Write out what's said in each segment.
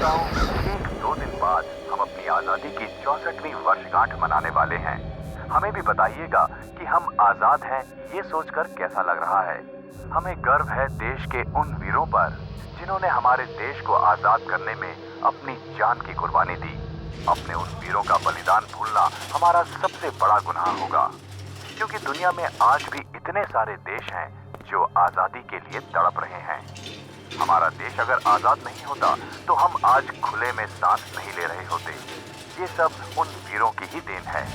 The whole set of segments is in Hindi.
श्रोताओं, ठीक 2 दिन बाद हम अपनी आजादी की 64वीं वर्षगांठ मनाने वाले हैं। हमें भी बताइएगा कि हम आजाद हैं, ये सोचकर कैसा लग रहा है। हमें गर्व है देश के उन वीरों पर जिन्होंने हमारे देश को आजाद करने में अपनी जान की कुर्बानी दी। अपने उन वीरों का बलिदान भूलना हमारा सबसे बड़ा गुनाह होगा, क्योंकि दुनिया में आज भी इतने सारे देश हैं जो आजादी के लिए तड़प रहे हैं। हमारा देश अगर आजाद नहीं होता तो हम आज खुले में सांस नहीं ले रहे होते। ये सब उन वीरों की ही देन है।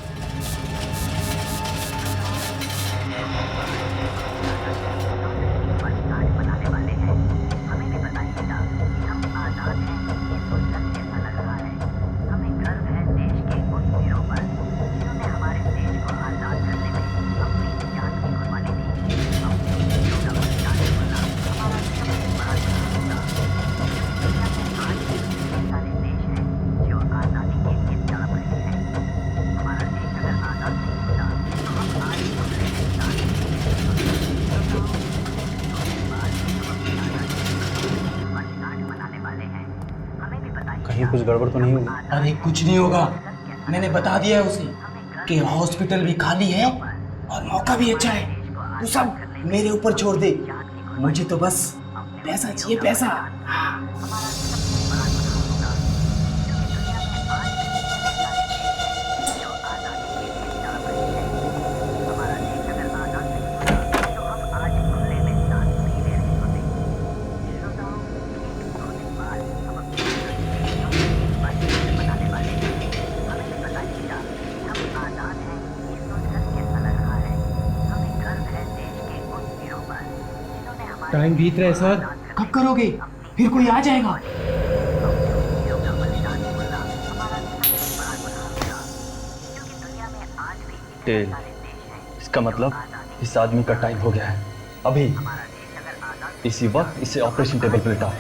कहीं कुछ गड़बड़ तो नहीं होगी? अरे कुछ नहीं होगा, मैंने बता दिया है उसे कि हॉस्पिटल भी खाली है और मौका भी अच्छा है। तू सब मेरे ऊपर छोड़ दे, मुझे तो बस पैसा चाहिए, पैसा। टाइम बीत रहा है सर। कब करोगे? फिर कोई आ जाएगा। टेल, इसका मतलब इस आदमी का टाइम हो गया है। अभी इसी वक्त इसे ऑपरेशन टेबल पर लिटाओ।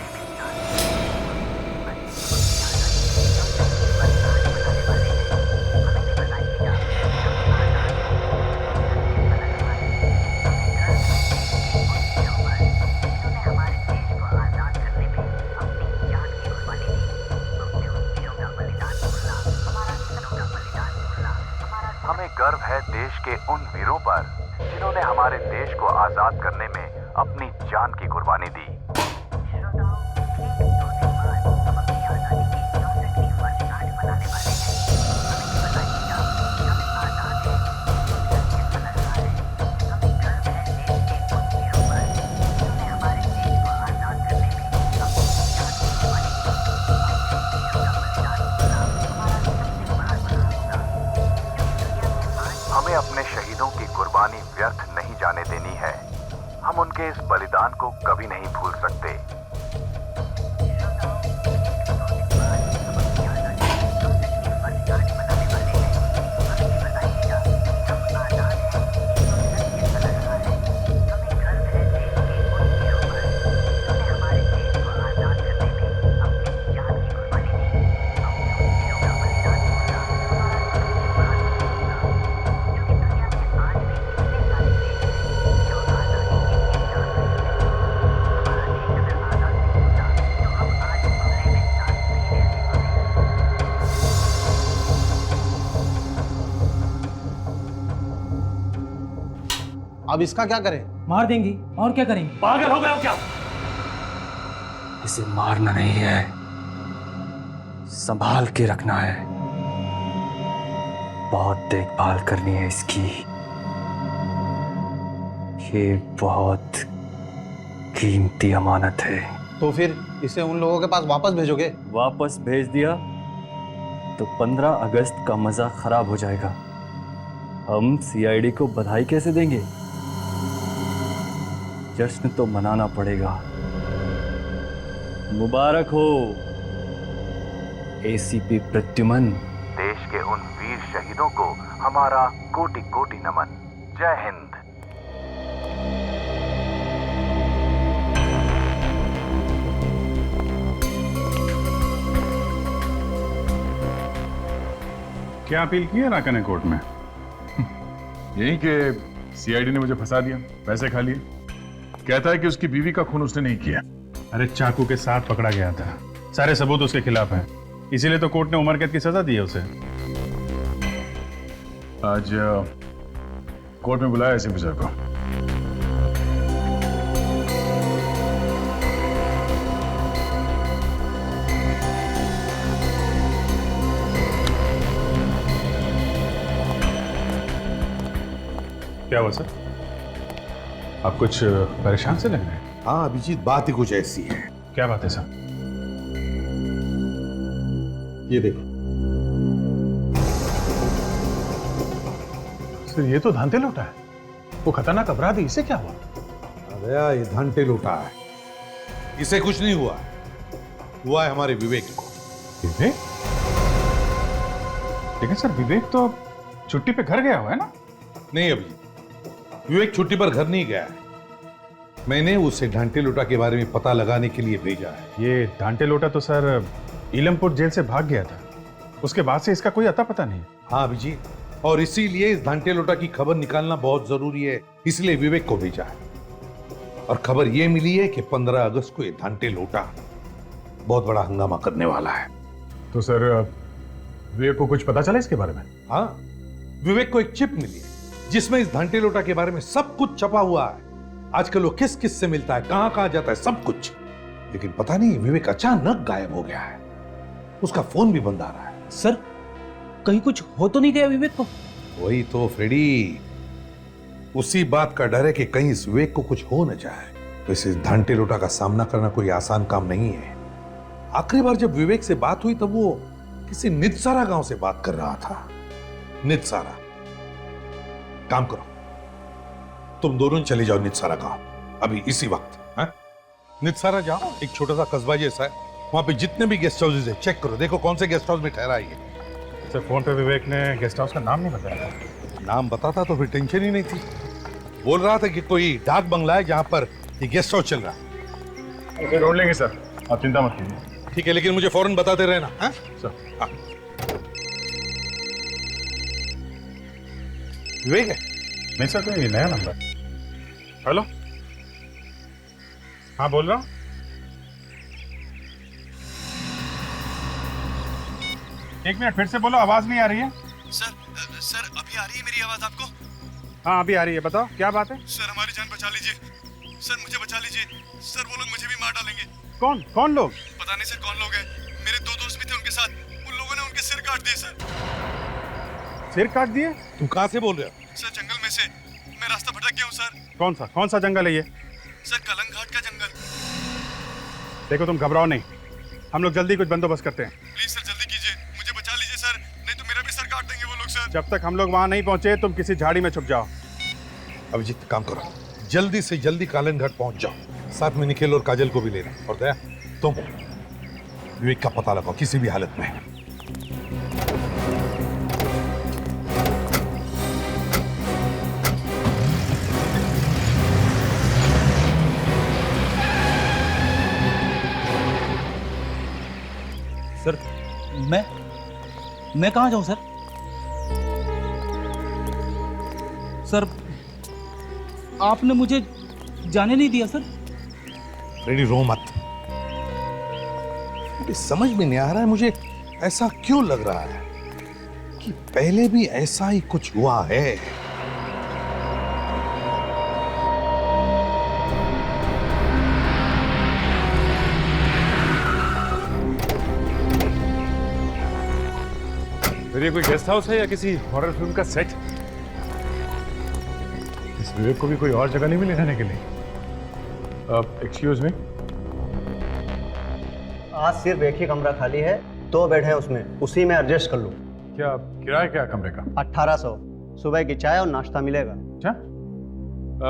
हमें गर्व है देश के उन वीरों पर जिन्होंने हमारे देश को आजाद करने में अपनी जान की कुर्बानी दी। हमें अपने शहीदों की कुर्बानी व्यर्थ नहीं जाने देनी है। हम उनके इस बलिदान को कभी नहीं भूल सकते। अब इसका क्या करें? मार देंगे और क्या करेंगे? पागल हो गए हो क्या? इसे मारना नहीं है, संभाल के रखना है। बहुत देखभाल करनी है इसकी। ये बहुत कीमती अमानत है। तो फिर इसे उन लोगों के पास वापस भेजोगे? वापस भेज दिया तो 15 अगस्त का मजा खराब हो जाएगा। हम सीआईडी को बधाई कैसे देंगे? जश्न तो मनाना पड़ेगा। मुबारक हो एसीपी प्रद्युमन। देश के उन वीर शहीदों को हमारा कोटि कोटि नमन। जय हिंद। क्या अपील की है राका ने कोर्ट में? यही कि सीआईडी ने मुझे फंसा दिया, पैसे खा लिए। कहता है कि उसकी बीवी का खून उसने नहीं किया। अरे चाकू के साथ पकड़ा गया था, सारे सबूत उसके खिलाफ हैं, इसीलिए तो कोर्ट ने उम्र कैद की सजा दी है उसे। आज कोर्ट में बुलाया इसी विजय को। क्या हुआ सर? आप कुछ परेशान से लग रहे हैं? हाँ अभिजीत, बात ही कुछ ऐसी है। क्या बात है सर? ये देखो सर, ये तो धांधे लौटा है। वो खतरनाक अपराधी, इसे क्या हुआ? अरे ये धंटे लुटा है, इसे कुछ नहीं हुआ। हुआ है हमारे विवेक को। विवेक? लेकिन सर विवेक तो छुट्टी पे घर गया हुआ है ना? नहीं अभिजीत, विवेक छुट्टी पर घर नहीं गया है। मैंने उसे ढांटे लुटा के बारे में पता लगाने के लिए भेजा है। ये ढांटे लोटा तो सर इलमपुर जेल से भाग गया था, उसके बाद से इसका कोई अता पता नहीं। हाँ अभिजीत, और इसीलिए इस ढांटे लोटा की खबर निकालना बहुत जरूरी है, इसलिए विवेक को भेजा है। और खबर यह मिली है कि 15 अगस्त को ये ढांटे लोटा बहुत बड़ा हंगामा करने वाला है। तो सर विवेक को कुछ पता चला इसके बारे में? हाँ, विवेक को एक चिप मिली है जिसमें इस घंटे लोटा के बारे में सब कुछ छपा हुआ है। आजकल वो किस किस से मिलता है, कहां कहां जाता है, सब कुछ। लेकिन पता नहीं विवेक अचानक गायब हो गया है, उसका फोन भी बंद आ रहा है। सर कहीं कुछ हो तो नहीं गया विवेक को? वही तो फ्रेडी, उसी बात का डर है कि कहीं इस विवेक को कुछ हो न जाए। वैसे इस घंटे लोटा का सामना करना कोई आसान काम नहीं है। आखिरी बार जब विवेक से बात हुई तब वो किसी नितसारा गांव से बात कर रहा था। नितसारा, काम करो, तुम दोनों चले जाओ नितसारा गांव अभी इसी वक्त। है? नितसारा जाओ, एक छोटा सा कस्बा जैसा है, वहां पे जितने भी गेस्ट हाउसेज है चेक करो, देखो कौन से गेस्ट हाउस में ठहरा है। सर फोन पे विवेक ने गेस्ट हाउस का नाम नहीं बताया। नाम बताता तो फिर टेंशन ही नहीं थी। बोल रहा था कि कोई डाक बंगला है जहां पर ये गेस्ट हाउस चल रहा है। उसे ढूंढ लेंगे सर, आप चिंता मत कीजिए। ठीक है, लेकिन मुझे फौरन बताते रहना। हाँ? सर हाँ। विवेक है? नहीं सर, कोई नया नंबर। हेलो, हाँ बोल रहा हूँ। एक मिनट फिर से बोलो, आवाज नहीं आ रही है। सर अभी आ रही है मेरी आवाज आपको? हाँ अभी आ रही है, बताओ क्या बात है। सर हमारी जान बचा लीजिए, सर मुझे बचा लीजिए, सर वो लोग मुझे भी मार डालेंगे। कौन कौन लोग? पता नहीं सर कौन लोग हैं, मेरे 2 दोस्त भी थे उनके साथ, उन लोगों ने उनके सिर काट दिए सर। सिर काट दिए? तुम कहां से बोल रहे हो? सर जंगल में से, मैं रास्ता भटक गया हूँ सर। कौन सा जंगल है ये? सर कलंग घाट का जंगल। देखो तुम घबराओ नहीं, हम लोग जल्दी कुछ बंदोबस्त करते हैं। प्लीज सर जल्दी कीजिए, मुझे बचा लीजिए सर, नहीं तो मेरा भी सर काट देंगे वो लोग सर। जब तक हम लोग वहां नहीं पहुंचे तुम किसी झाड़ी में छुप जाओ। अभिजीत काम करो, जल्दी से जल्दी कालन घाट पहुंच जाओ, साथ में निखिल और काजल को भी लेना। और दया, तुम विवेक का पता लगाओ किसी भी हालत में। सर मैं कहां जाऊं सर? सर आपने मुझे जाने नहीं दिया सर। रेडी, रो मत। मुझे समझ में नहीं आ रहा है, मुझे ऐसा क्यों लग रहा है कि पहले भी ऐसा ही कुछ हुआ है। फिर ये कोई गेस्ट हाउस है या किसी हॉरर फिल्म का सेट? इस विवेक को भी कोई और जगह नहीं मिली रहने के लिए? एक्सक्यूज मी, आज सिर्फ एक ही कमरा खाली है, 2 बेड है उसमें, उसी में एडजस्ट कर लो। क्या किराया क्या कमरे का? 1800, सुबह की चाय और नाश्ता मिलेगा। अच्छा,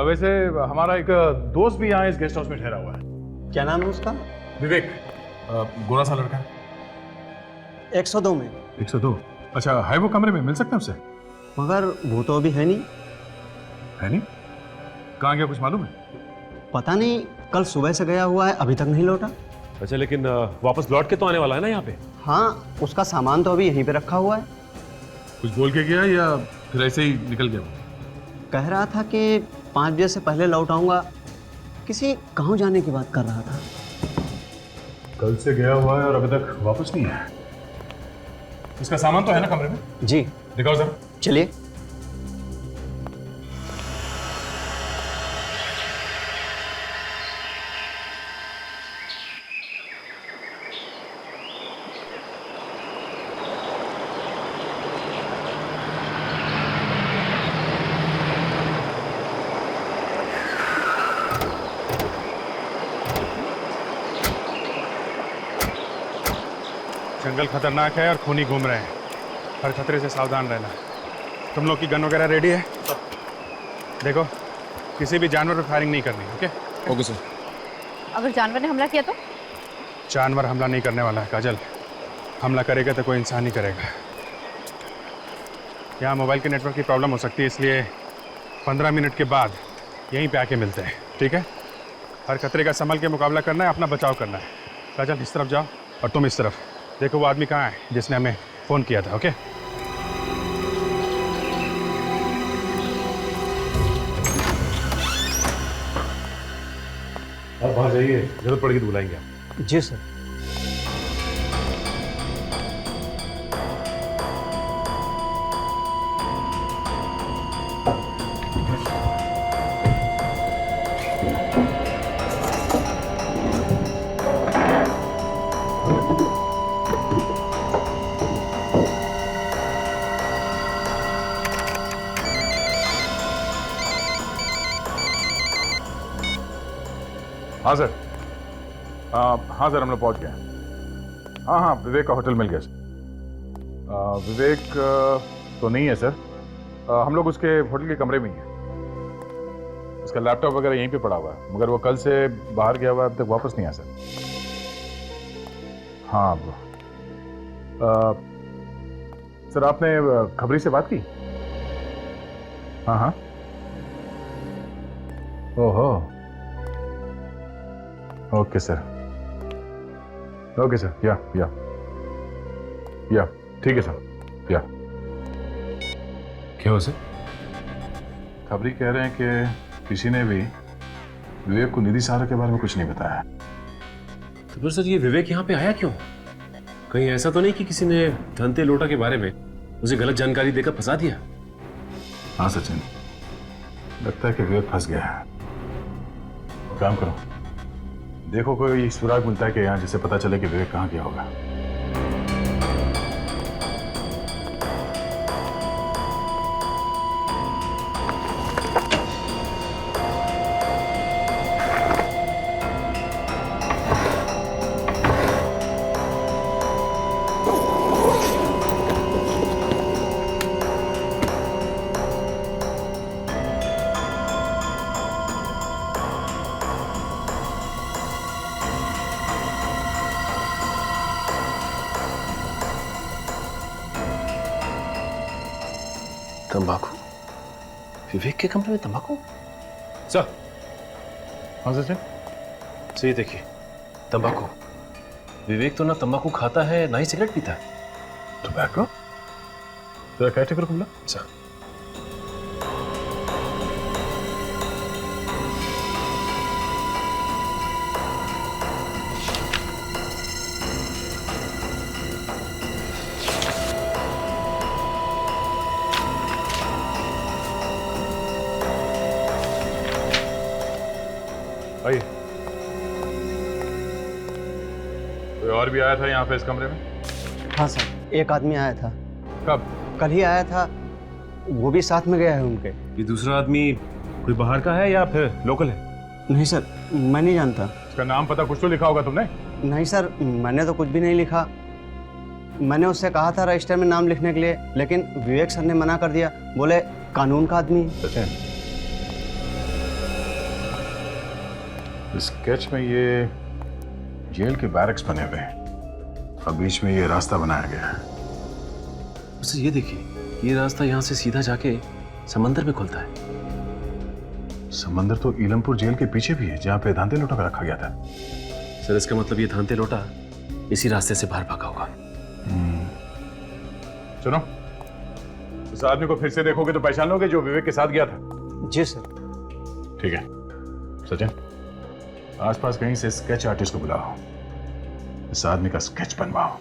वैसे हमारा एक दोस्त भी यहाँ इस गेस्ट हाउस में ठहरा हुआ है। क्या नाम है उसका? विवेक, गोरा सा लड़का। 102 में। 102? अच्छा, है वो कमरे में? मिल सकते हैं उससे? मगर वो तो अभी है नहीं। है नहीं? कहाँ गया कुछ मालूम है? पता नहीं, कल सुबह से गया हुआ है, अभी तक नहीं लौटा। अच्छा, लेकिन वापस लौट के तो आने वाला है ना यहाँ पे? हाँ, उसका सामान तो अभी यहीं पे रखा हुआ है। कुछ बोल के गया या फिर ऐसे ही निकल गया? कह रहा था कि 5 बजे से पहले लौट आऊंगा, किसी गाँव जाने की बात कर रहा था। कल से गया हुआ है और अभी तक वापस नहीं आया। इसका सामान तो है ना कमरे में? जी दिखाओ जरा। चलिए। जंगल खतरनाक है और खूनी घूम रहे हैं, हर खतरे से सावधान रहना। तुम लोग की गन वगैरह रेडी है? देखो, किसी भी जानवर पर फायरिंग नहीं करनी। ओके? Okay sir. अगर जानवर ने हमला किया तो? जानवर हमला नहीं करने वाला है काजल। हमला करेगा तो कोई इंसान ही करेगा। यहाँ मोबाइल के नेटवर्क की प्रॉब्लम हो सकती है, इसलिए 15 मिनट के बाद यहीं पे आके मिलते हैं, ठीक है? हर खतरे का संभल के मुकाबला करना है, अपना बचाव करना है। काजल इस तरफ जाओ और तुम इस तरफ। देखो वो आदमी कहाँ है जिसने हमें फ़ोन किया था। ओके? आप बाहर जाइए, जरूरत पड़ेगी तो बुलाएंगे आप। जी सर। हाँ सर। हाँ सर, हम लोग पहुँच गए। हाँ हाँ, विवेक का होटल मिल गया सर। विवेक तो नहीं है सर। हम लोग उसके होटल के कमरे में ही हैं। उसका लैपटॉप वगैरह यहीं पे पड़ा हुआ है, मगर वो कल से बाहर गया हुआ है, अब तक वापस नहीं आया सर। हाँ सर, आपने खबरी से बात की? हाँ हाँ। ओहो, ओके सर। ओके सर, या ठीक है सर, या। क्या हो सर? खबरी कह रहे हैं कि किसी ने भी विवेक को निधि सहारा के बारे में कुछ नहीं बताया। तो फिर सर ये विवेक यहाँ पे आया क्यों? कहीं ऐसा तो नहीं कि किसी ने धनते लोटा के बारे में उसे गलत जानकारी देकर फंसा दिया? हाँ सचिन, लगता है कि विवेक फंस गया है। काम करो, देखो कोई सुराग मिलता है कि यहाँ, जिससे पता चले कि विवेक कहाँ गया होगा। तंबाकू? विवेक के कमरे में तंबाकू? सर। हाँ सचिन? सही देखिए, तंबाकू। विवेक तो ना तंबाकू खाता है ना ही सिगरेट पीता है। टोबैको? तेरा क्या चक्कर खुला? सर। आइए। कोई और भी आया था यहाँ पे इस कमरे में? हाँ सर, एक आदमी आया था। कब? कल ही आया था, वो भी साथ में गया है उनके। ये दूसरा आदमी कोई बाहर का है या फिर लोकल है? नहीं सर, मैं नहीं जानता। उसका नाम पता कुछ तो लिखा होगा तुमने? नहीं सर, मैंने तो कुछ भी नहीं लिखा। मैंने उससे कहा था रजिस्टर में नाम लिखने के लिए, लेकिन विवेक सर ने मना कर दिया। बोले कानून का आदमी है। सचिन, स्केच में ये जेल के बैरक्स बने हुए हैं और बीच में ये रास्ता बनाया गया है। सर ये देखिए, ये रास्ता यहाँ से सीधा जाके समंदर में खुलता है। समंदर तो ईलमपुर जेल के पीछे भी है, जहाँ पे धांते लोटा रखा गया था। सर इसका मतलब ये धांते लोटा इसी रास्ते से बाहर भागा होगा। सुनो, उस आदमी को फिर से देखोगे तो पहचान लोगे जो विवेक के साथ गया था। जी सर। ठीक है सचिन, आसपास कहीं से स्केच आर्टिस्ट को बुलाओ। इस आदमी का स्केच बनवाओ।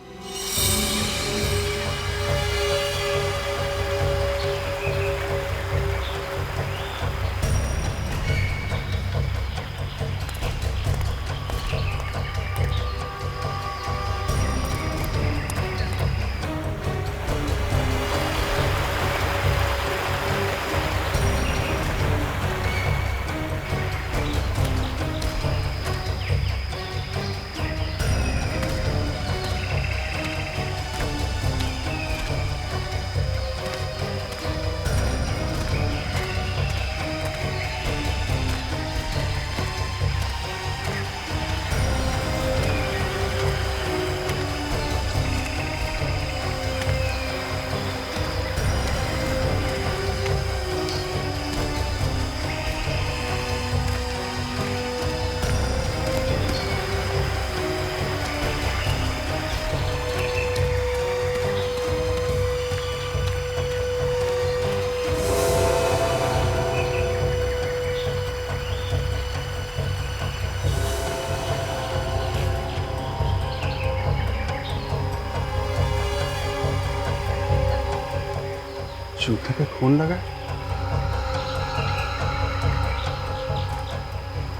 जूते पे खून लगा,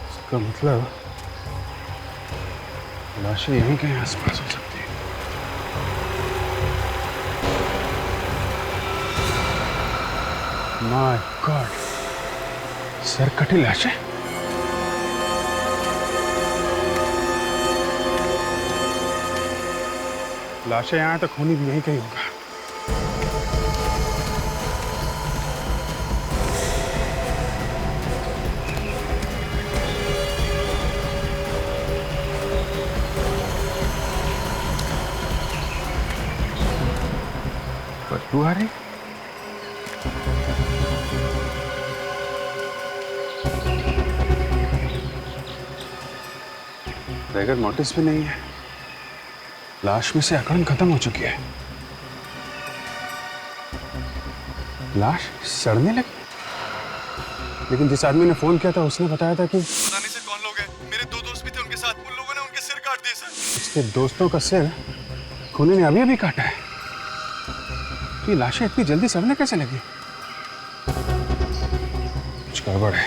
इसका मतलब लाशें यहीं कहीं आसपास हो सकती है। माय गॉड, सरकटी लाशें। लाशें यहाँ तो खूनी भी यहीं कहीं होगा। बदबू आ रही। बगैर नोटिस भी नहीं है। लाश में से अकड़न खत्म हो चुकी है। लाश सड़ने लगी। लेकिन जिस आदमी ने फोन किया था उसने बताया था कि पता नहीं सर कौन लोग हैं। मेरे 2 दोस्त भी थे उनके साथ। उन लोगों ने उनके सिर काट दिए सर। उसके दोस्तों का सिर खूनी ने अभी अभी काटा है। ये लाशें इतनी जल्दी सड़ने कैसे लगी? कुछ गड़बड़ है।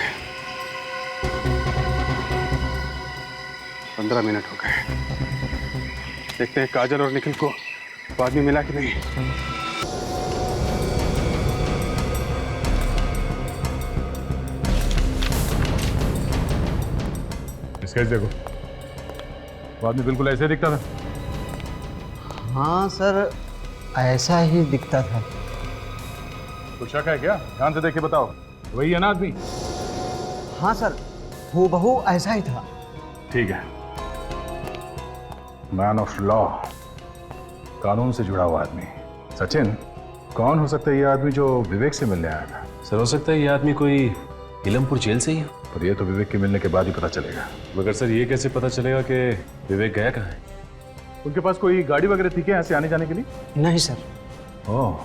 15 मिनट हो गए। देखते हैं काजल और निखिल को वो आदमी मिला कि नहीं। स्केच देखो, वो आदमी बिल्कुल ऐसे दिखता था। हाँ सर, ऐसा ही दिखता था। कुछ शक है क्या? ध्यान से देख के बताओ, वही है ना आदमी? हाँ सर, हूबहू ऐसा ही था। ठीक है। मैन ऑफ लॉ, कानून से जुड़ा हुआ आदमी। सचिन, कौन हो सकता है ये आदमी जो विवेक से मिलने आया था? सर हो सकता है ये आदमी कोई इलमपुर जेल से ही है। पर ये तो विवेक के मिलने के बाद ही पता चलेगा। मगर सर ये कैसे पता चलेगा कि विवेक गया कहाँ है? उनके पास कोई गाड़ी वगैरह थी क्या यहाँ से आने जाने के लिए? नहीं सर। ओह,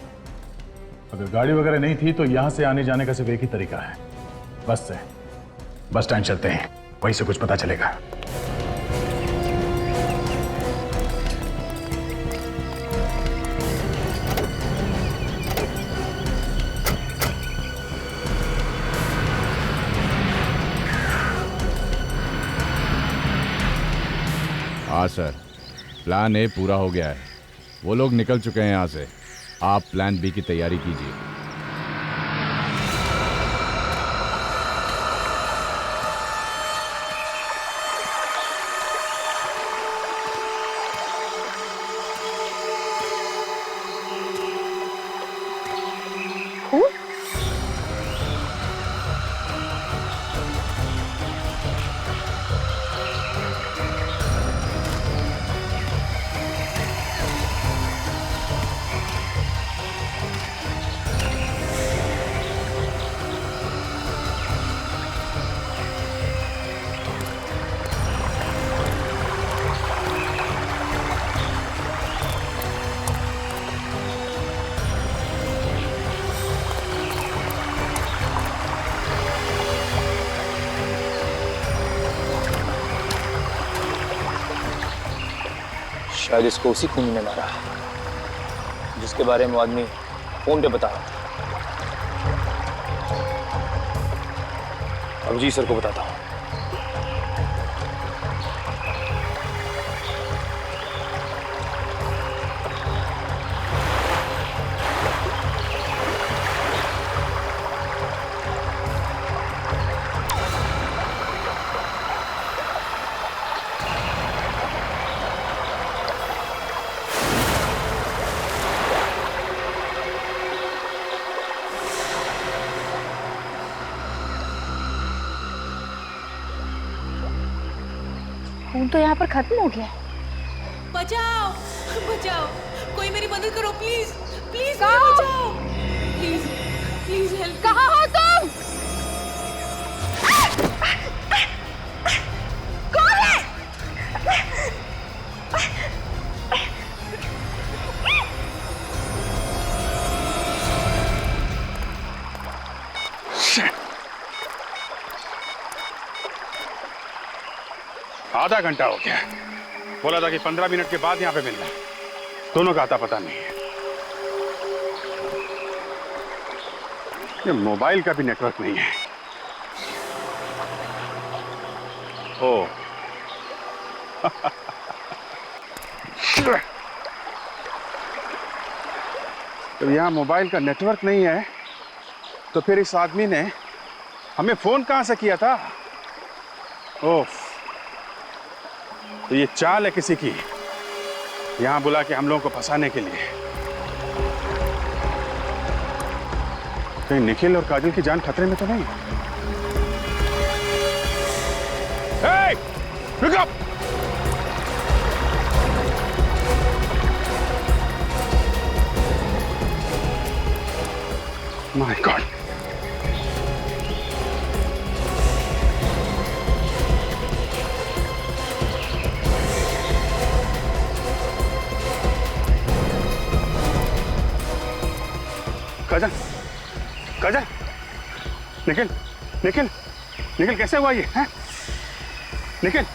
अगर गाड़ी वगैरह नहीं थी तो यहाँ से आने जाने का सिर्फ एक ही तरीका है, बस से। बस स्टैंड चलते हैं, वहीं से कुछ पता चलेगा। हाँ सर, प्लान ए पूरा हो गया है। वो लोग निकल चुके हैं यहाँ से। आप प्लान बी की तैयारी कीजिए। शायद इसको उसी खूनी ने मारा है जिसके बारे में वो आदमी फोन पे बता रहा था। अभिजीत सर को बताता हूँ। खून तो यहाँ पर खत्म हो गया है। बचाओ बचाओ, कोई मेरी मदद करो प्लीज प्लीज, बचाओ प्लीज प्लीज हेल्प। कहाँ हो तुम? कौन है? आधा घंटा हो गया, बोला था कि 15 मिनट के बाद यहाँ पे मिलना, दोनों का आता पता नहीं है। ये मोबाइल का भी नेटवर्क नहीं है। ओ तो यहाँ मोबाइल का नेटवर्क नहीं है, तो फिर इस आदमी ने हमें फोन कहां से किया था? ओह, तो ये चाल है किसी की, यहां बुला के हम लोगों को फंसाने के लिए। कहीं निखिल और काजल की जान खतरे में तो नहीं? Hey! Pick up! My God! काजल, काजल, निखिल, निखिल, निखिल कैसे हुआ ये? हैं? निखिल,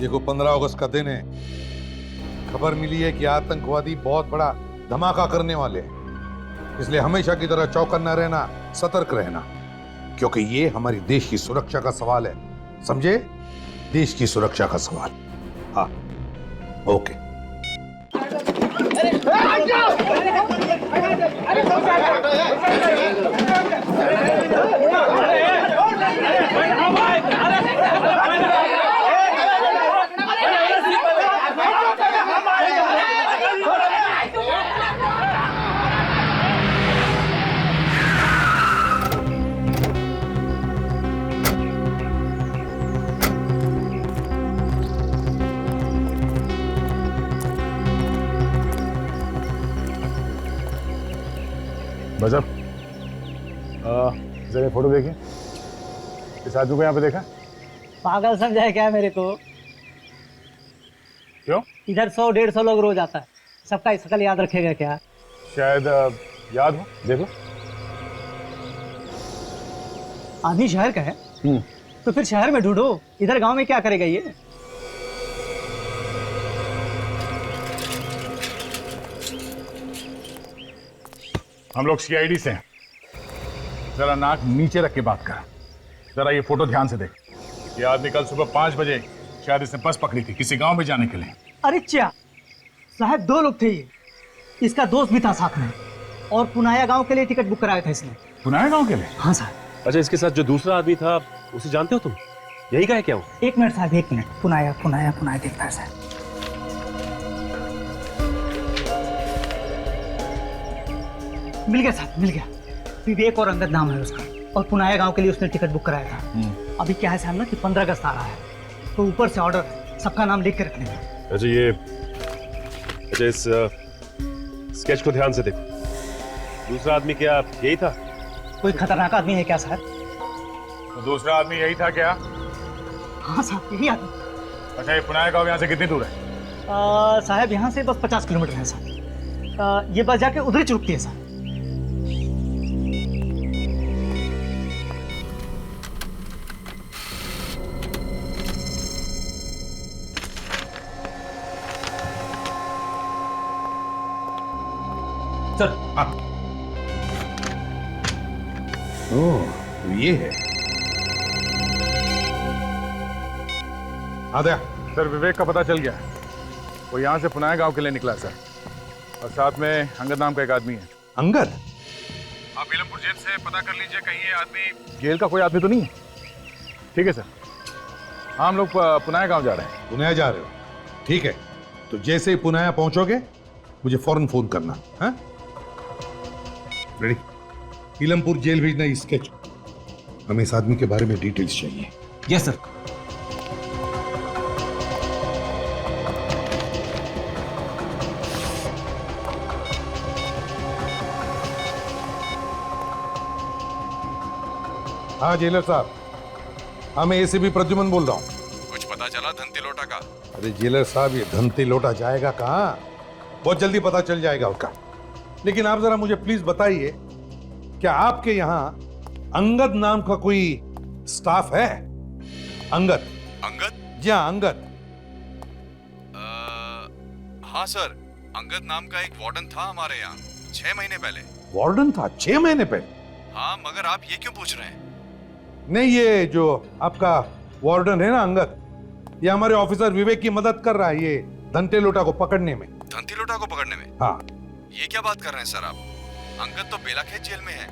देखो 15 अगस्त का दिन है। खबर मिली है कि आतंकवादी बहुत बड़ा धमाका करने वाले हैं, इसलिए हमेशा की तरह चौकन्ना रहना, सतर्क रहना, क्योंकि ये हमारी देश की सुरक्षा का सवाल है, समझे? देश की सुरक्षा का सवाल। हाँ, ओके। बजब, जरा फोटो देखिए। इस आदमी को यहाँ पे देखा? पागल समझाए क्या मेरे को? क्यों? इधर 100-150 लोग रोज आता है, सबका शकल याद रखेगा क्या? शायद याद हो, देखो। आदमी शहर का है तो फिर शहर में ढूंढो, इधर गांव में क्या करेगा ये? हम लोग सीआईडी से हैं, जरा नाक नीचे रख के बात कर। जरा ये फोटो ध्यान से देख। ये आदमी कल सुबह 5 बजे शायद इसने बस पकड़ी थी किसी गांव में जाने के लिए। अरे क्या साहब, 2 लोग थे ये, इसका दोस्त भी था साथ में, और पुनाया गांव के लिए टिकट बुक कराया था इसने। पुनाया गांव के लिए? हाँ साहब। अच्छा, इसके साथ जो दूसरा आदमी था उसे जानते हो तुम? यही का है क्या वो? 1 मिनट साहब, 1 मिनट। पुनाया पुनाया पुनाया देखता है साहब। मिल गया साहब, मिल गया। विवेक और अंगद नाम है उसका, और पुनाया गांव के लिए उसने टिकट बुक कराया था। अभी क्या है साहब ना कि 15 अगस्त आ रहा है, तो ऊपर से ऑर्डर है सबका नाम लिख के रखने का। अच्छा इस स्केच को ध्यान से देखो। दूसरा आदमी क्या यही था? कोई खतरनाक आदमी है क्या साहब? तो दूसरा आदमी यही था क्या? हाँ साहब, यही आदमी। अच्छा, ये पुनाया गांव यहाँ से कितनी दूर है? साहब यहाँ से बस 50 किलोमीटर है साहब। ये बस जाके उधर ही चुकती है साहब। सर ओह, ये है। आ गया सर, विवेक का पता चल गया। वो यहाँ से पुनाया गांव के लिए निकला सर, और साथ में अंगद नाम का एक आदमी है। अंगद? आप इलमपुर जेल से पता कर लीजिए, कहीं ये आदमी जेल का कोई आदमी तो नहीं है। ठीक है सर, हम लोग पुनाया गांव जा रहे हैं। पुनाया जा रहे हो? ठीक है, तो जैसे ही पुनाया पहुंचोगे मुझे फौरन फोन करना। हाँ, रेडी? इलमपुर जेल भेजना इस स्केच। हमें इस आदमी के बारे में डिटेल्स चाहिए। Yes sir. हाँ जेलर साहब, हाँ मैं एसीपी प्रद्युमन बोल रहा हूँ। कुछ पता चला धनती लोटा का? अरे जेलर साहब, ये धनती लोटा जाएगा कहाँ? बहुत जल्दी पता चल जाएगा उसका। लेकिन आप जरा मुझे प्लीज बताइए, क्या आपके यहाँ अंगद नाम का कोई स्टाफ है? अंगद? अंगद? जी हाँ, अंगद। हाँ सर, अंगद नाम का एक वार्डन था हमारे यहाँ 6 महीने पहले। वार्डन था 6 महीने पहले? हाँ, मगर आप ये क्यों पूछ रहे हैं? नहीं, ये जो आपका वार्डन है ना अंगद, ये हमारे ऑफिसर विवेक की मदद कर रहा है ये धनते लोटा को पकड़ने में। धनती लोटा को पकड़ने में? हाँ। ये क्या बात कर रहे हैं सर आप? अंगद तो बेलाखेत जेल में है,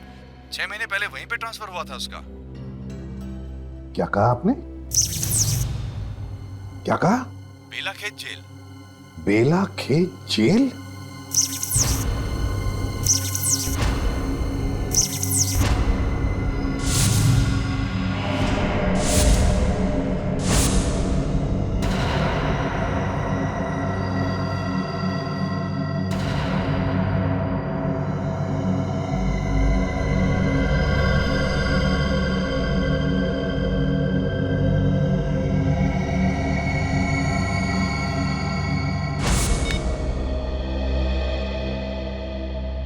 6 महीने पहले वहीं पे ट्रांसफर हुआ था उसका। क्या कहा आपने? क्या कहा? बेलाखेत जेल। बेलाखेत जेल?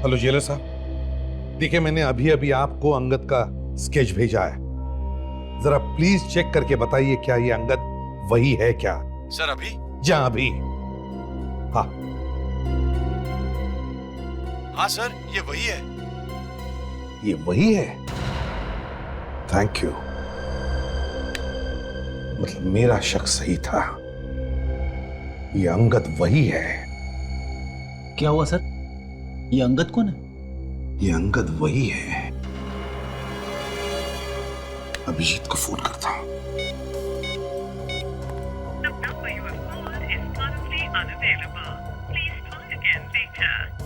हेलो जेलर साहब, देखिए मैंने अभी अभी आपको अंगद का स्केच भेजा है, जरा प्लीज चेक करके बताइए क्या ये अंगद वही है क्या? सर अभी? जी अभी। हाँ हाँ सर, ये वही है। ये वही है? Thank you. मतलब मेरा शक सही था, ये अंगद वही है। क्या हुआ सर? ये अंगद कौन है? ये अंगद वही है। अभिजीत को फोन करता हूं।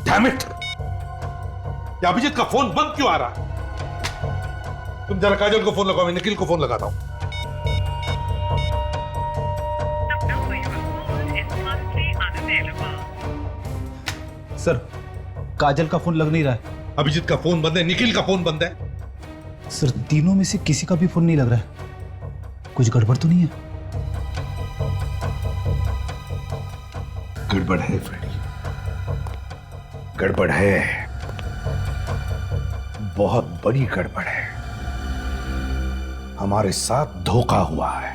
Damn it! ये अभिजीत का फोन बंद क्यों आ रहा है? तुम जरा काजल को फोन लगाओ, मैं निखिल को फोन लगाता हूं। सर, काजल का फोन लग नहीं रहा है। अभिजीत का फोन बंद है, निखिल का फोन बंद है। सर, तीनों में से किसी का भी फोन नहीं लग रहा है। कुछ गड़बड़ तो नहीं है? गड़बड़ है फ्रेडी, गड़बड़ है, बहुत बड़ी गड़बड़ है। हमारे साथ धोखा हुआ है।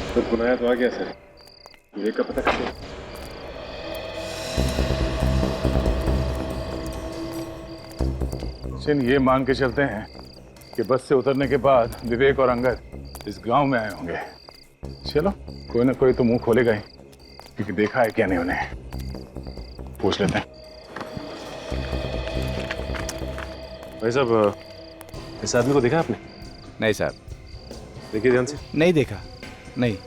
सर पुनाया तो आ गया सर, विवेक का पता कैसे? चिन ये मान के चलते हैं कि बस से उतरने के बाद विवेक और अंगद इस गांव में आए होंगे। चलो, कोई ना कोई तो मुंह खोलेगा ही, क्योंकि देखा है क्या नहीं उन्हें। पूछ लेते हैं। भाई साहब, इस आदमी को देखा आपने? नहीं साहब। देखिए ध्यान से। नहीं देखा। नहीं।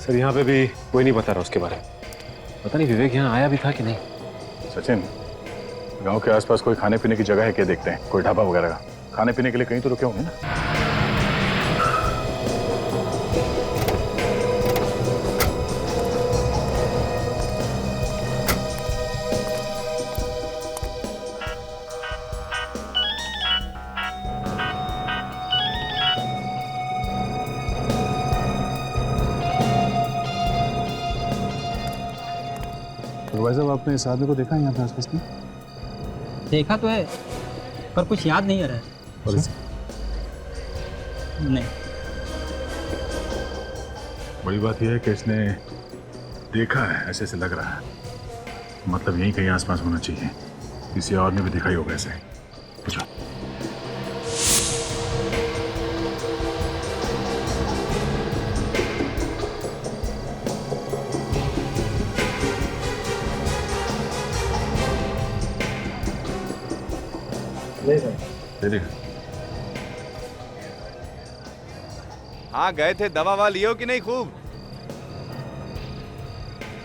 सर यहाँ पे भी कोई नहीं बता रहा उसके बारे में। पता नहीं विवेक यहाँ आया भी था कि नहीं। सचिन, गांव के आसपास कोई खाने पीने की जगह है क्या, देखते हैं कोई ढाबा वगैरह का। खाने पीने के लिए कहीं तो रुके होंगे ना। भाई साहब, आपने इस आदमी को देखा है यहाँ पे आसपास में? देखा तो है पर कुछ याद नहीं आ रहा है। नहीं। बड़ी बात यह है कि इसने देखा है, ऐसे से लग रहा है। मतलब यहीं कहीं आसपास होना चाहिए। किसी और ने भी देखा ही होगा ऐसे। पूछो। दे देगा। हाँ, गए थे, दवा ववा लियो कि नहीं खूब?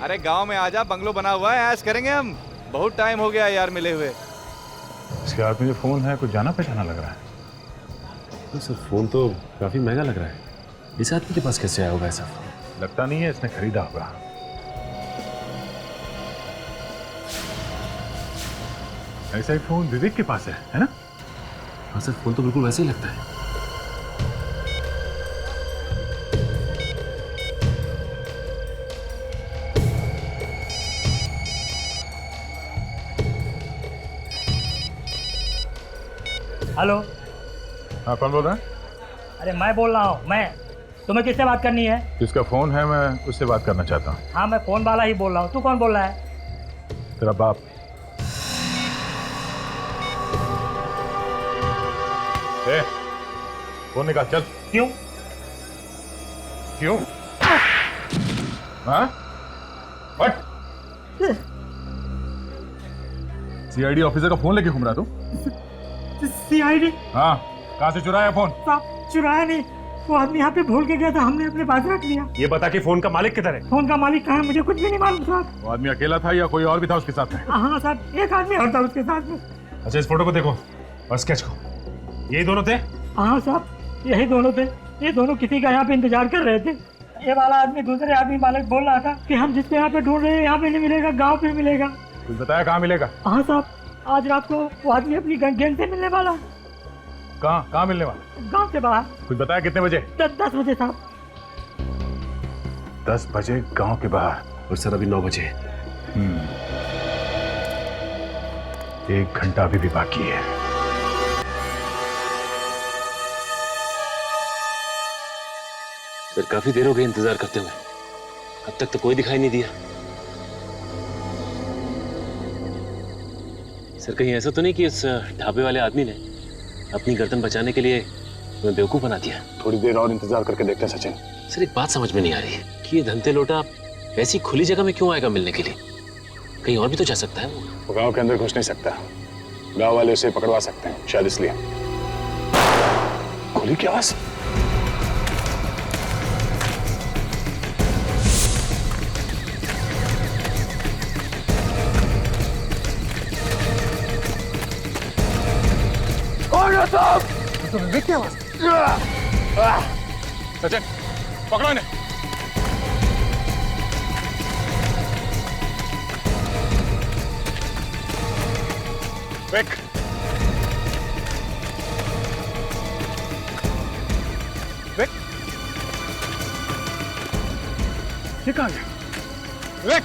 अरे गांव में आजा, बंगलो बना हुआ है, ऐश करेंगे हम। बहुत टाइम हो गया यार मिले हुए। इसके हाथ में जो फोन है कुछ जाना पहचाना लग रहा है। तो सर फोन तो काफी महंगा लग रहा है। इस आदमी के पास कैसे आया होगा ऐसा फोन? लगता नहीं है इसने खरीदा होगा। ऐसा ही फोन विवेक के पास है ना? हाँ सर, फोन तो बिल्कुल वैसे ही लगता है। हेलो। हाँ, कौन बोल रहा है? अरे मैं बोल रहा हूँ। मैं तुम्हें किससे बात करनी है? जिसका फोन है मैं उससे बात करना चाहता हूँ। हाँ, मैं फोन वाला ही बोल रहा हूँ। तू कौन बोल रहा है? तेरा बाप। ए, फोन निकाल, चल। क्यों? क्यों? हाँ? व्हाट? सीआईडी ऑफिसर का फोन लेके घूम रहा तू? सीआईडी? हाँ, कहाँ से चुराया फोन? साहब, चुराया नहीं, वो आदमी यहाँ पे भूल के गया था, हमने अपने पास रख लिया। ये बता कि फोन का मालिक किधर है? फोन का मालिक कहाँ है मुझे कुछ भी नहीं मालूम साहब। वो आदमी अकेला था या कोई और भी था उसके साथ में? हाँ साहब, एक आदमी और था उसके साथ में। अच्छा, इस फोटो को देखो और स्केच को। यही दोनों थे? हाँ साहब, यही दोनों थे। ये दोनों किसी का यहाँ पे इंतजार कर रहे थे। ये वाला आदमी दूसरे आदमी मालिक बोल रहा था कि हम जिसको यहाँ पे ढूंढ रहे हैं यहाँ पे नहीं मिलेगा, गाँव पे मिलेगा। कुछ बताया कहाँ मिलेगा? हाँ साहब, आज रात को वो आदमी अपनी गेंद से मिलने वाला है। कहाँ मिलने वाला? गाँव से बाहर। कुछ बताया कितने बजे? 10 बजे साहब। 10 बजे गांव के बाहर। और सर अभी 9 बजे। 1 घंटा अभी भी बाकी है। सर काफी देर हो गई इंतजार करते हुए, अब तक तो कोई दिखाई नहीं दिया। सर कहीं ऐसा तो नहीं कि उस ढाबे वाले आदमी ने अपनी गर्दन बचाने के लिए तुम्हें बेवकूफ बना दिया? थोड़ी देर और इंतजार करके देखते हैं सचिन। सर एक बात समझ में नहीं आ रही कि ये धंते लोटा ऐसी खुली जगह में क्यों आएगा मिलने के लिए? कहीं और भी तो जा सकता है वो गांव के अंदर घुस नहीं सकता। गांव वाले उसे पकड़वा सकते हैं, शायद इसलिए। खुली की आवाज। तो विवेक की आवाज। सचिन, पकड़ो इन्हें। विवेक, विवेक, ये कहाँ गया? विवेक,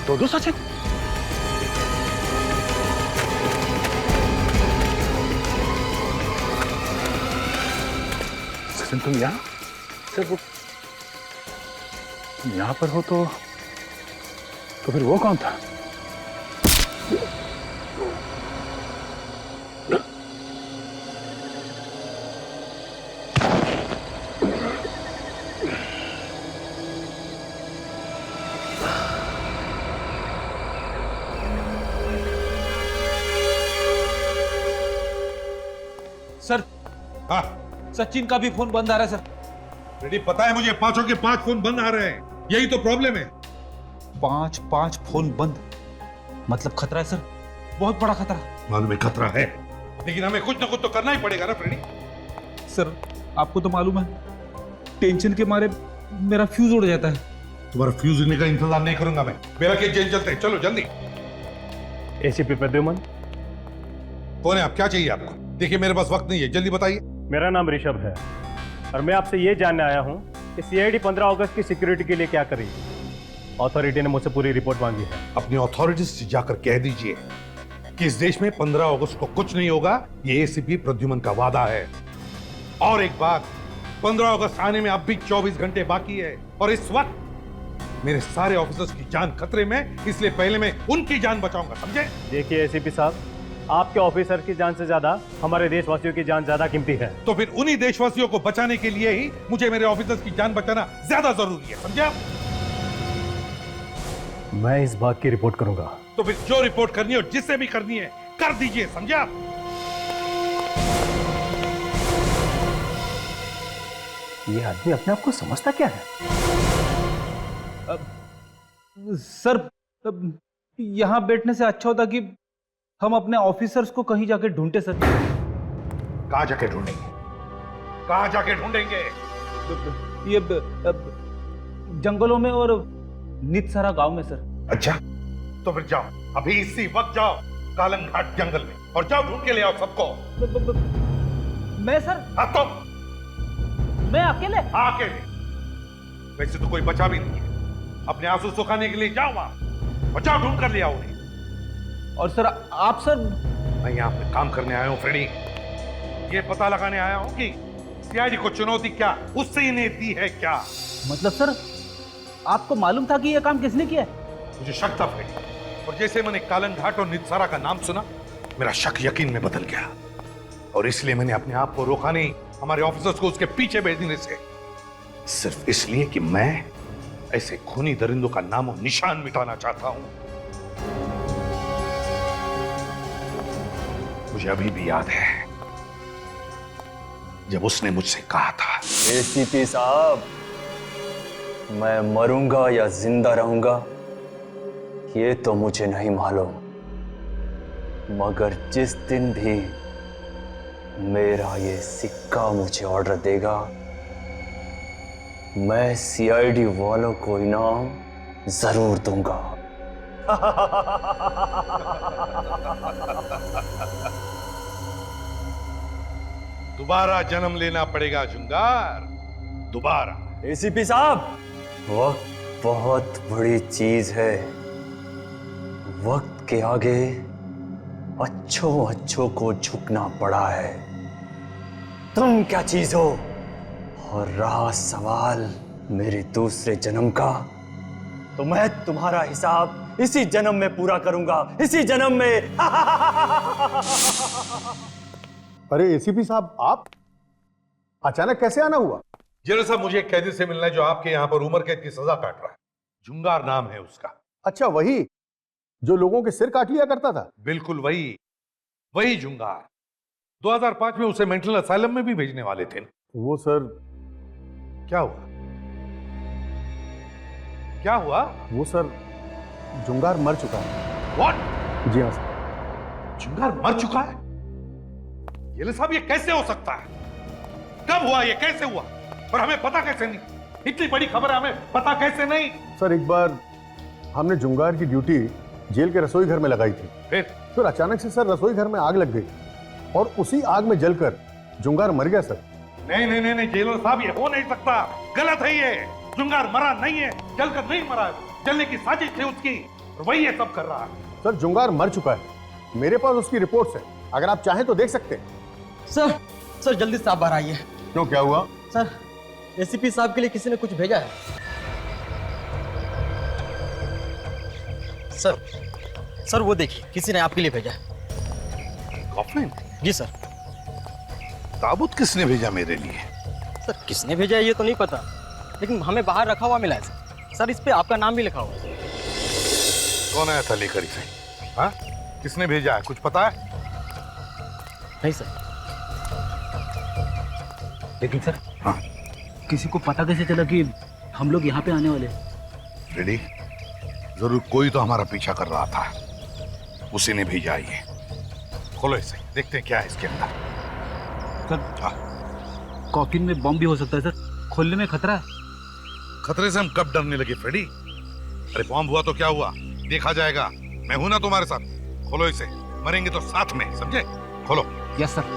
दो सचिन? सचिन तुम यहाँ? सर वो यहाँ पर हो तो फिर वो कौन था? सर हाँ सचिन का भी फोन बंद आ रहा है सर। रेडी, पता है मुझे, 5 के 5 फोन बंद आ रहे हैं। यही तो प्रॉब्लम है। 5 फोन बंद मतलब खतरा है सर, बहुत बड़ा खतरा। मालूम है खतरा है, लेकिन हमें कुछ ना कुछ तो करना ही पड़ेगा ना फ्रेडी। सर आपको तो मालूम है, टेंशन के मारे मेरा फ्यूज उड़ जाता है। तुम्हारा फ्यूज उड़ने का इंतजार नहीं करूंगा मैं। मेरा केस जेल चलते हैं, चलो जल्दी। एसीपी प्रद्युमन। कौन है आप? क्या चाहिए आपको? देखिए मेरे पास वक्त नहीं है, जल्दी बताइए। मेरा नाम ऋषभ है और मैं आपसे ये जानने आया हूँ कि सीआईडी 15 अगस्त की सिक्योरिटी के लिए क्या करेगी। अथॉरिटी ने मुझसे पूरी रिपोर्ट मांगी है। अपनी अथॉरिटीज से जाकर कह दीजिए कि इस देश में 15 अगस्त को कुछ नहीं होगा। ये एसीपी प्रद्युमन का वादा है। और एक बात, 15 अगस्त आने में अब भी 24 घंटे बाकी है और इस वक्त मेरे सारे ऑफिसर्स की जान खतरे में, इसलिए पहले मैं उनकी जान बचाऊंगा, समझे? देखिए एसीपी साहब, आपके ऑफिसर की जान से ज्यादा हमारे देशवासियों की जान ज्यादा कीमती है। तो फिर उन्हीं देशवासियों को बचाने के लिए ही मुझे मेरे ऑफिसर्स की जान बचाना ज्यादा जरूरी है, समझे आप? मैं इस बात की रिपोर्ट करूंगा। तो फिर जो रिपोर्ट करनी है और जिससे भी करनी है कर दीजिए, समझे आप? ये आदमी अपने आप को समझता क्या है? सर यहाँ बैठने से अच्छा होता कि हम अपने ऑफिसर्स को कहीं जाके ढूंढते सर। कहाँ जाके ढूंढेंगे? कहाँ जाके ढूंढेंगे? ये जंगलों में और नितसरा गांव में सर। अच्छा, तो फिर जाओ, अभी इसी वक्त जाओ कालम घाट जंगल में और जाओ ढूंढ के ले आओ सबको। मैं सर? हाँ तो मैं अकेले? अकेले? वैसे तो कोई बचा भी नहीं है। अपने आंसू सुखाने के लिए जाओ वहां और जाओ ढूंढ कर ले आओ उन्हें। और सर आप सर? मैं यहाँ पे काम करने आया हूँ फ्रेडी। ये पता लगाने आया हूँ कि सीआईडी को चुनौती क्या उससे इन्हें दी है क्या। मतलब सर आपको मालूम था कि यह काम किसने किया है? मुझे शक था फ्रेडी, और जैसे मैंने कालन घाट और नितसारा का नाम सुना, मेरा शक यकीन में बदल गया और इसलिए मैंने अपने आप को रोका नहीं हमारे ऑफिसर्स को उसके पीछे भेजने से, सिर्फ इसलिए कि मैं ऐसे खूनी दरिंदों का नामो निशान मिटाना चाहता हूं। मुझे अभी भी याद है जब उसने मुझसे कहा था, एसीपी साहब, मैं मरूंगा या जिंदा रहूंगा ये तो मुझे नहीं मालूम, मगर जिस दिन भी मेरा ये सिक्का मुझे ऑर्डर देगा, मैं सीआईडी वालों को इनाम जरूर दूंगा। दोबारा जन्म लेना पड़ेगा जुंगार, दोबारा। एसीपी साहब, वक्त बहुत बड़ी चीज है। वक्त के आगे अच्छों को झुकना पड़ा है। तुम क्या चीज हो? और रहा सवाल मेरे दूसरे जन्म का, तो मैं तुम्हारा हिसाब इसी जन्म में पूरा करूंगा, इसी जन्म में। अरे एसीपी साहब, आप अचानक कैसे आना हुआ? जेलर साहब, मुझे एक कैदी से मिलना है जो आपके यहाँ पर उम्र कैद की सजा काट रहा है। जुंगार नाम है उसका। अच्छा, वही जो लोगों के सिर काट लिया करता था? बिल्कुल वही जुंगार। 2005 में उसे मेंटल असाइलम में भी भेजने वाले थे। वो सर, क्या हुआ? क्या हुआ? वो सर, जुंगार मर चुका है। व्हाट? जी हाँ सर। जुंगार मर चुका है? जेलर साहब, ये कैसे हो सकता है? कब हुआ? ये कैसे हुआ? और हमें पता कैसे नहीं? इतनी बड़ी खबर है, हमें पता कैसे नहीं? सर, एक बार हमने जुंगार की ड्यूटी जेल के रसोई घर में लगाई थी। फिर अचानक से सर रसोई घर में आग लग गई और उसी आग में जलकर जुंगार मर गया सर। नहीं जेलर साहब, ये हो नहीं सकता। गलत है ये। जुंगार मरा नहीं है, जलकर नहीं मरा है। जलने की साजिश थी उसकी। और वही ये सब कर रहा है। सर जुंगार मर चुका है, मेरे पास उसकी रिपोर्ट्स है, अगर आप चाहें तो देख सकते हैं। सर जल्दी साहब बाहर आइए। क्यों, क्या हुआ? सर एसीपी साहब के लिए किसी ने कुछ भेजा है। सर वो देखिए, किसी ने आपके लिए भेजा है। कॉफिन? जी सर। ताबूत किसने भेजा मेरे लिए? सर किसने भेजा है ये तो नहीं पता, लेकिन हमें बाहर रखा हुआ मिला है सर। इस पे आपका नाम भी लिखा हुआ है। कौन आया था लेकर इसे? हाँ, किसने भेजा है, कुछ पता है? नहीं सर। लेकिन सर, हाँ, किसी को पता कैसे चला कि हम लोग यहाँ पे आने वाले? रेडी, जरूर कोई तो हमारा पीछा कर रहा था, उसी ने भेजा ये। खोलो इसे, देखते हैं क्या है इसके अंदर। सर, कॉकिन में बॉम्ब भी हो सकता है सर, खोलने में खतरा है। खतरे से हम कब डरने लगे फ्रेडी? अरे बॉम्ब हुआ तो क्या हुआ, देखा जाएगा। मैं हूं ना तुम्हारे साथ। खोलो इसे, मरेंगे तो साथ में, समझे? खोलो। Yes sir.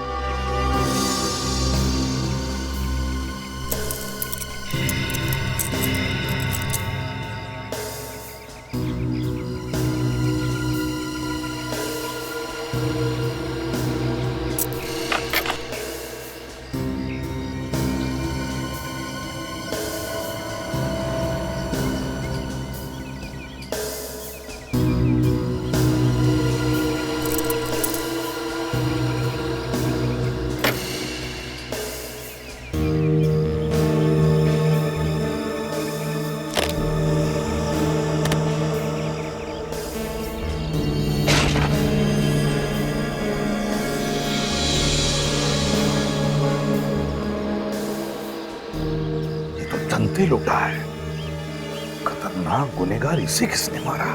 धंते लुटा है, खतरनाक गुनहगार, इसे किसने मारा?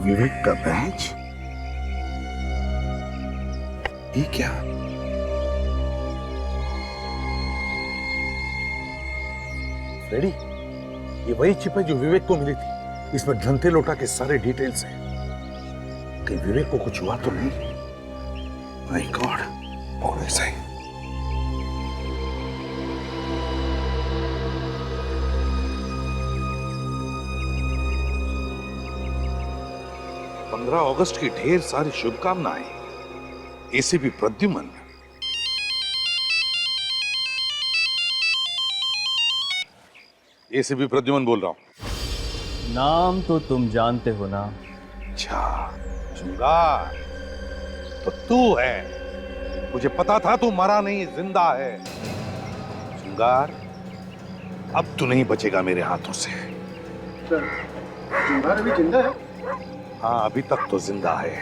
विवेक का बैच? ये क्या? फ्रेडी, ये वही चिप है जो विवेक को मिली थी। इसमें धंते लोटा के सारे डिटेल्स हैं। कहीं विवेक को कुछ हुआ तो नहीं? माय गॉड, और ऐसा ही। अगस्त की ढेर सारी शुभकामनाएं। एसीपी प्रद्युमन। एसीपी प्रद्युमन बोल रहा हूं। नाम तो तुम जानते हो ना? अच्छा, जुंगार तो तू है। मुझे पता था तू मरा नहीं, जिंदा है। जुंगार, अब तू नहीं बचेगा मेरे हाथों से। जुंगार अभी जिंदा है? हाँ, अभी तक तो जिंदा है,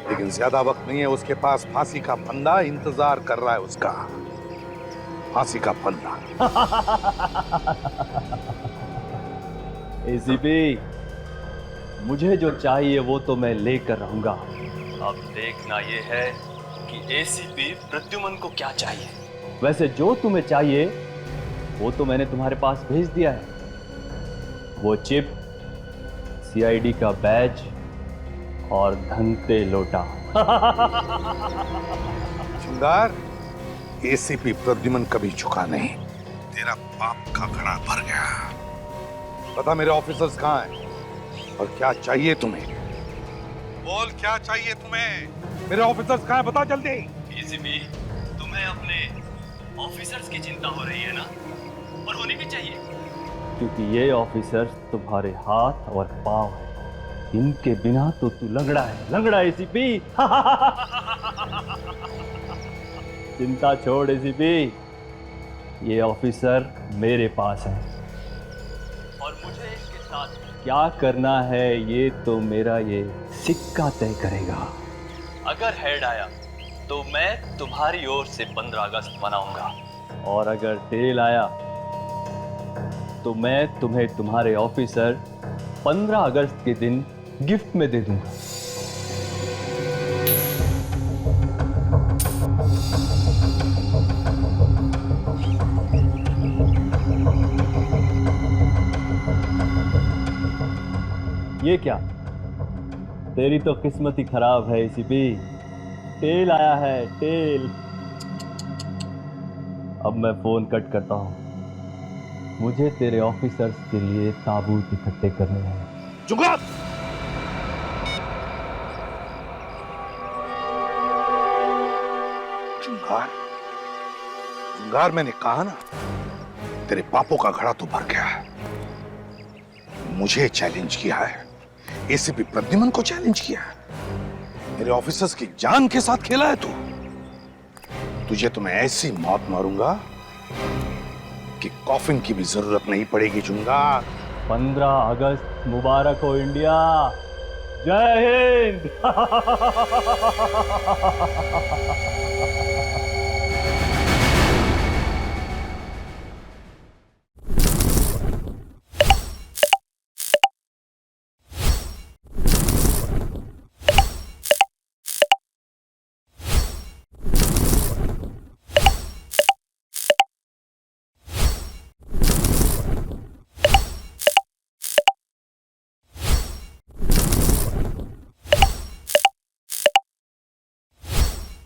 लेकिन ज्यादा वक्त नहीं है उसके पास। फांसी का फंदा इंतजार कर रहा है उसका। फांसी का फंदा। एसीपी, मुझे जो चाहिए वो तो मैं लेकर रहूंगा। अब देखना ये है कि एसीपी प्रद्युमन को क्या चाहिए। वैसे जो तुम्हें चाहिए वो तो मैंने तुम्हारे पास भेज दिया है। वो चिप, सीआईडी का बैज और धंते लोटा। जुंगार, एसीपी प्रद्युमन कभी झुका नहीं। तेरा पाप का घड़ा भर गया। पता मेरे ऑफिसर्स कहाँ हैं और क्या चाहिए तुम्हें? बोल, क्या चाहिए तुम्हें? मेरे ऑफिसर्स कहाँ हैं, बता जल्दी। एसीपी, तुम्हें अपने ऑफिसर्स की चिंता हो रही है ना? और होनी भी चाहिए, क्योंकि ये ऑफिसर्स तुम्हारे हाथ और पांव हैं। इनके बिना तो तू लंगड़ा है, लंगड़ा एसीपी। चिंता छोड़ एसीपी, ये ऑफिसर मेरे पास है और मुझे इसके साथ क्या करना है ये तो मेरा ये सिक्का तय करेगा। अगर हेड आया तो मैं तुम्हारी ओर से 15 अगस्त मनाऊंगा। और अगर टेल आया तो मैं तुम्हें तुम्हारे ऑफिसर 15 अगस्त के दिन गिफ्ट में दे दूंगा। ये क्या, तेरी तो किस्मत ही खराब है एसीपी। टेल आया है, टेल। अब मैं फोन कट करता हूं। मुझे तेरे ऑफिसर्स के लिए ताबूत इकट्ठे करने हैं। जुगाड़! जुगाड़? जुगाड़, मैंने कहा ना, तेरे पापों का घड़ा तो भर गया है। मुझे चैलेंज किया है, एसीपी प्रद्युमन को चैलेंज किया है, मेरे ऑफिसर्स की जान के साथ खेला है तू। तुझे तो मैं ऐसी मौत मारूंगा कि कॉफिन की भी जरूरत नहीं पड़ेगी। जुंगार, 15 अगस्त मुबारक हो इंडिया। जय हिंद।